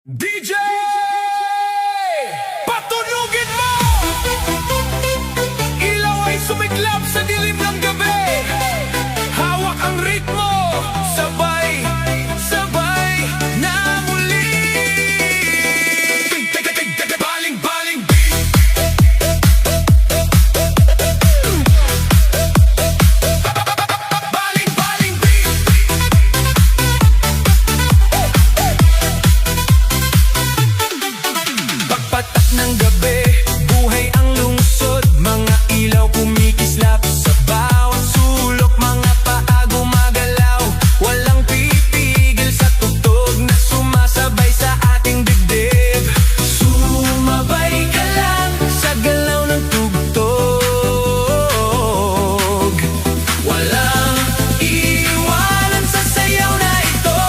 DJ! Patunugin mo! Ilaw ay sumiklab sa dilim ng gabi. Hawak ang ritmo, sabay, sabay na muli. Baling-baling beat. Baling-baling beat. Pagpatak ng gabi, buhay ang lungsod. Mga ilaw kumikislap sa bawat sulok. Mga paa gumagalaw, walang pipigil sa tugtog na sumasabay sa ating dibdib. Sumabay ka lang sa galaw ng tugtog. Walang iwanan sa sayaw na ito.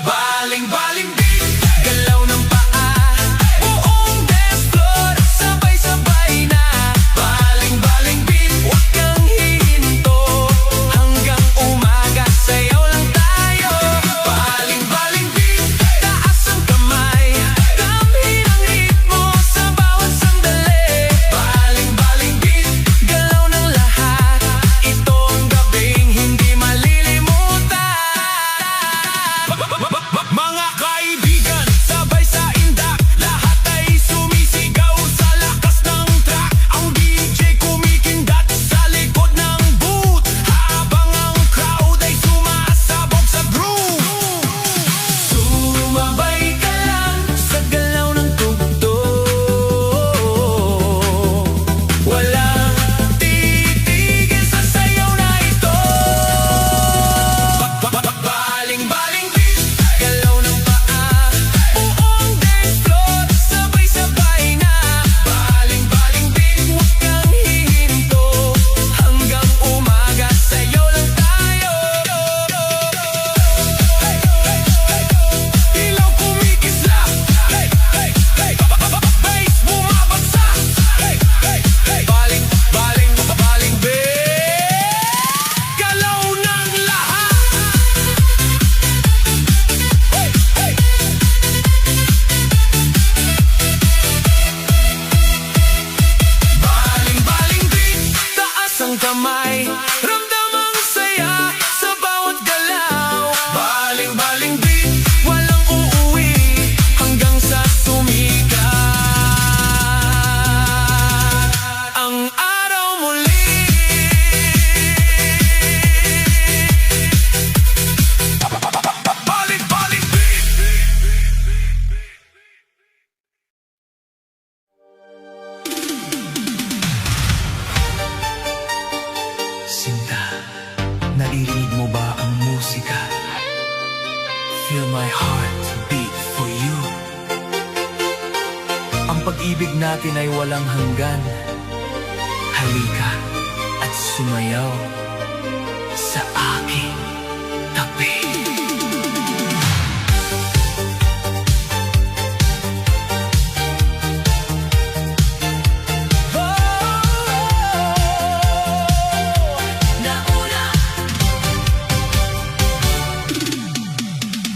Baling-baling beat. Galaw ng paa, buong dance floor, sabay-sabay na. Baling-baling beat, huwag kang hihinto. Hanggang umaga, sayaw lang tayo. Baling-baling beat, taas ang kamay. Damhin ang ritmo sa bawat sandali. Baling-baling beat, galaw ng lahat. Ito ang gabing hindi malilimutan. Mga kaibigan, sabay sa indak, lahat ay sumisigaw sa lakas ng track. Ang DJ kumikindat sa likod ng booth, habang ang crowd ay sumasabog sa groove. Sumabay ka lang sa galaw ng tugtog. Walang titigil sa sayaw na ito. Baling-baling beat, galaw ng paa, buong dance floor, sabay-sabay na. Baling-baling beat, huwag kang hihinto. Hanggang umaga, sayaw lang tayo. Ilaw kumikislap, bass bumabagsak. Baling-baling beat, galaw ng lahat. Baling-baling beat, taas ang kamay. Ramdam ang saya sa bawat galaw. Baling-baling beat, walang uuwi hanggang sa sumikat ang araw muli. Baling-baling beat. Sinta, naririnig mo ba ang musika? Feel my heart beat for you. Ang pag-ibig natin ay walang hanggan. Halika at sumayaw sa aking tabi.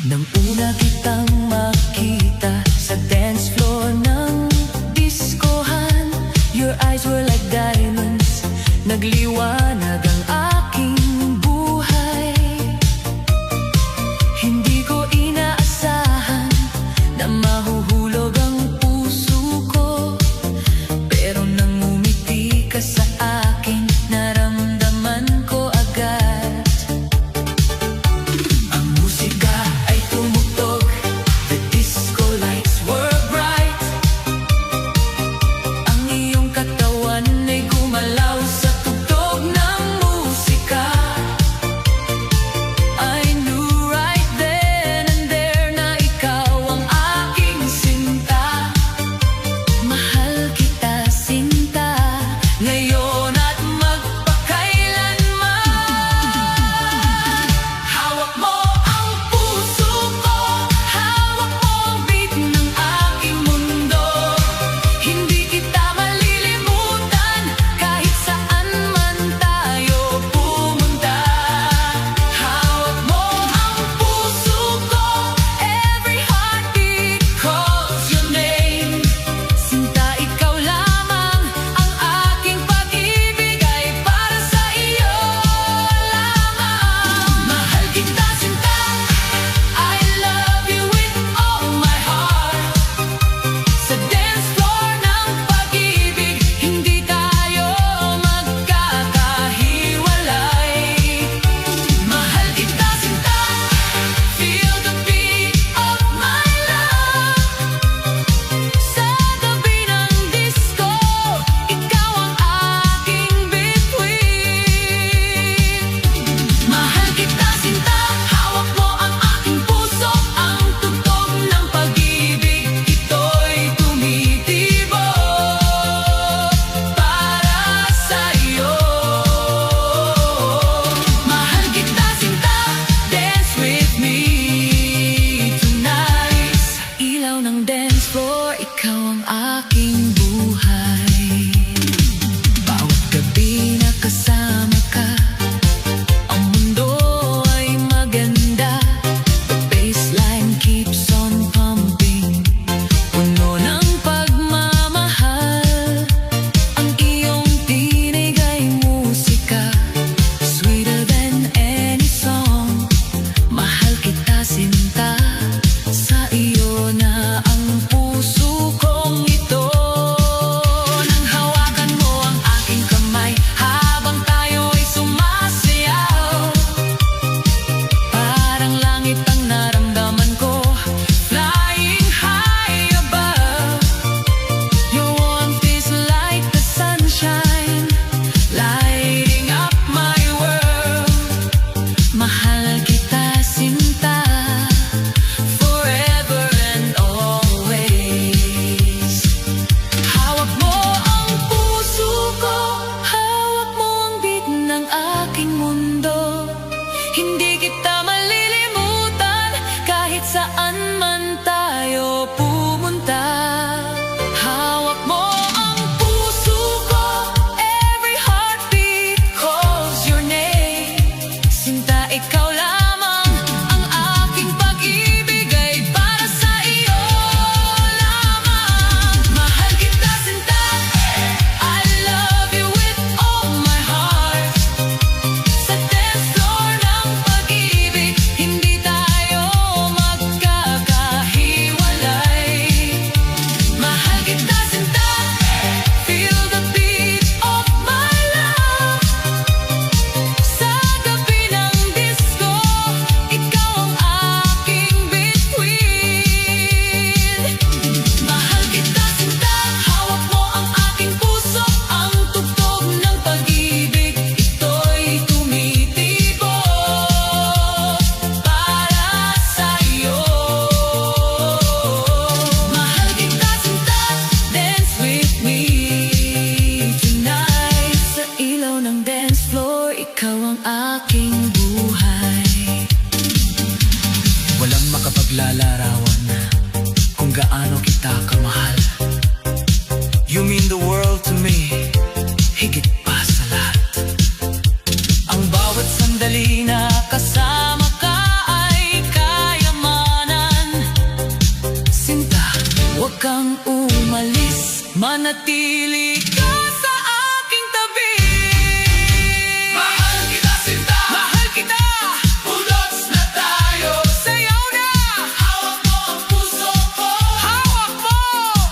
Nang una kitang makita sa dance floor ng diskohan, your eyes were like diamonds, nagliwanag ang aking buhay. Hindi ko inaasahan na mahuhulog ang puso ko, pero nang umiti ka sa akin, naramdaman ko agad. Ang musika ay tumugtog, the disco lights were bright. Ang iyong katawan ay gumalaw sa tugtog ng man makapaglalarawan kung gaano kita kamahal. You mean the world to me, higit pa sa lahat. Ang bawat sandali na kasama ka ay kayamanan. Sinta, huwag kang umalis, manatili ka sa aking tabi. Mahal kita, Sinta, mahal kita. Bulots na tayo, sayaw na. Hawak mo ang puso ko, hawak mo.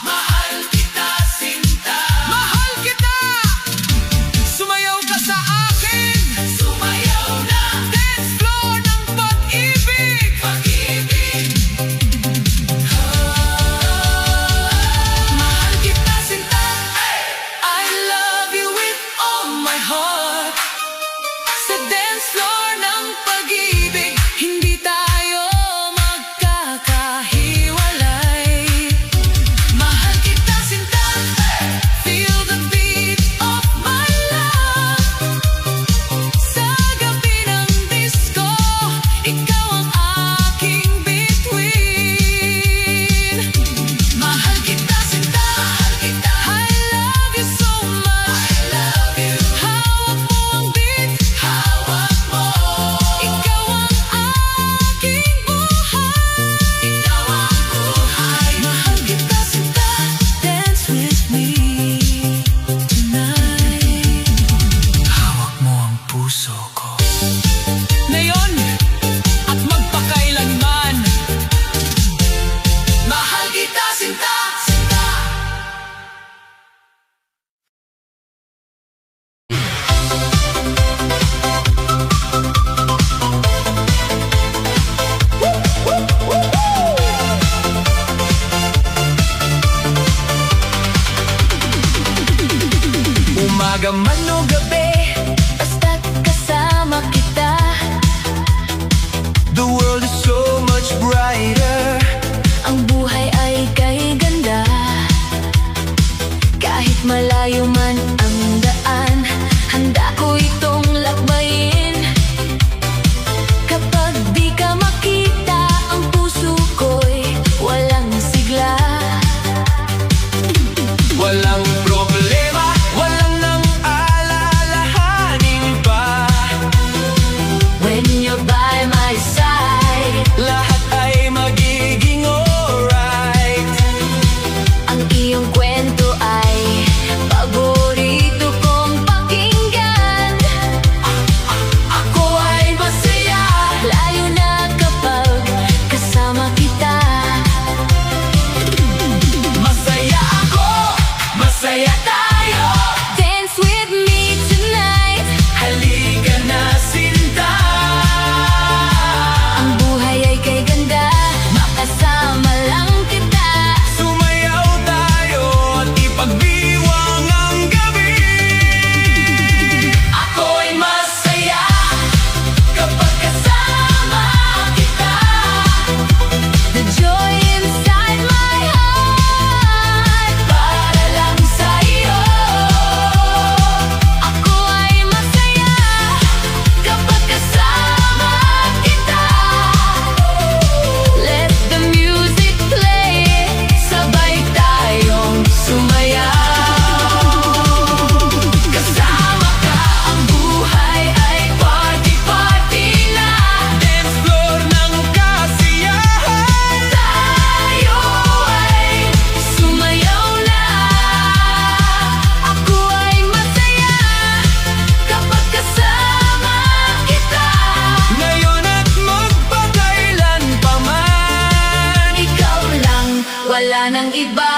Mahal kita, Sinta, mahal kita. Sumayaw ka sa akin, sumayaw na. Dance floor ng pag-ibig, pag-ibig. Mahal kita, Sinta, I love you with all my heart. Sa dance floor ng pag-ibig, hindi tayo magkakahiwalay. Mahal kita, Sinta, feel the beat of my love. Sa gabi ng disco, ikaw ang aking bituin. Mahal kita, Sinta, mahal kita. I love you so much, I love you. Hawak mo ang beat, hawak mo. Ikaw ang aking buhay, ikaw ang buhay. Mahal kita, Sinta, dance with me tonight. Hawak mo ang puso ko ngayon at magpakailanman. Mahal kita, Sinta, Sinta. Umaga man o gabi, basta't kasama kita. The world is so much brighter. Ang buhay ay kay ganda. Kahit malayo man ang daan, handa ko itong lakbayin. Kapag di ka makita, ang puso ko'y walang sigla. Walang problema, walang nang alalahanin pa. When you're by my side, lahat ay magiging alright. Ang iyong kwento ay paborito kong pakinggan. Ako ay masaya, lalo na kapag kasama kita. Masaya ako, masaya tayo. Dance with me tonight. Halika na, Sinta. Ang buhay ay kay ganda, makasama lang kita. Sumayaw tayo at ipagdiwang ang gabi. Ako'y masaya kapag kasama kita. The joy inside my heart, para lang sa'yo. Ako ay masaya kapag kasama kita. Let the music play, sabay tayong sumayaw. Kasama ka, ang buhay ay party-party na. Dance floor ng kasiyahan, tayo ay sumayaw na. Ako ay masaya kapag kasama kita. Ngayon at magpakailan pa man, ikaw lang, wala nang iba.